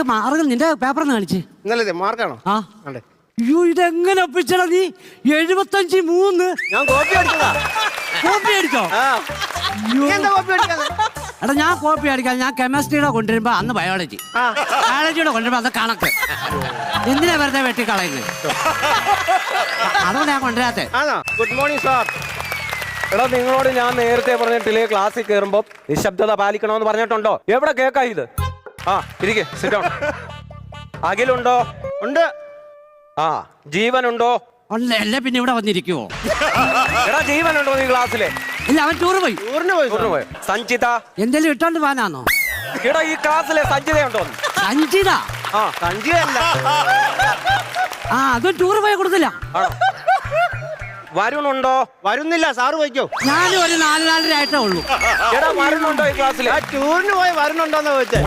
മാർഗം നിന്റെ പേപ്പറിന്ന് കാണിച്ച്. ഇന്നലെ മാർക്കാണോ? ആ അതെ. അയ്യോ, ഇതെങ്ങനെ ഒപ്പിച്ചടാ നീ? 75-3. ഞാൻ കോപ്പി അടിച്ചതാ. കോപ്പി അടിച്ചോ? എന്താ കോപ്പി അടിക്കാതെ? എടാ ഞാൻ കോപ്പി അടിക്കാൻ, ഞാൻ കെമിസ്ട്രിയുടെ കൊണ്ടുവരുമ്പോ അന്ന് ബയോളജി, ബയോളജിയുടെ കൊണ്ടുവരുമ്പോ അന്ന് കണക്ക്. എന്തിനാ വെറുതെ വെട്ടിക്കളയുന്നത്? അതുകൊണ്ട് ഞാൻ കൊണ്ടുവരാത്തെ. Good morning sir. എടാ നിങ്ങളോട് ഞാൻ നേരത്തെ പറഞ്ഞിട്ടില്ലേ ക്ലാസ്സിൽ കയറുമ്പോ നിശബ്ദത പാലിക്കണമെന്ന് പറഞ്ഞിട്ടുണ്ടോ? എവിടെ കേക്കാ ഇത്? ആ ഇരിക്കെ, സിറ്റ് ഡൗൺ. അഖിലുണ്ടോ? ഉണ്ട്. ആ ജീവനുണ്ടോ? അല്ലേ പിന്നെ ഇവിടെ വന്നിരിക്കുവോ? എടാ ജീവനുണ്ടോ നീ ക്ലാസ്സിലെ? ഇല്ല, അവൻ ടൂറ് പോയി. ടൂറിന് പോയി. സഞ്ചിത എന്തെങ്കിലും ഇട്ടോണ്ട് പോകാനാന്നോ? എടാ ഈ ക്ലാസ്സിലെ സഞ്ചിതയുണ്ടോ? സഞ്ചിത? ആ സഞ്ജയല്ല. ആ അതും ടൂറ് പോയി കൊടുത്തില്ല. ആണോ? വരുണുണ്ടോ? വരുന്നില്ല, സാറ് പോയിക്കോ. ഞാനും ഒരു 4-4.5 ആയിട്ടേ ഉള്ളൂ. എടാ വരുണുണ്ടോ ഈ ക്ലാസ്സിലെ? ടൂറിന് പോയി വരുന്നുണ്ടോന്ന് ചോദിച്ചേ.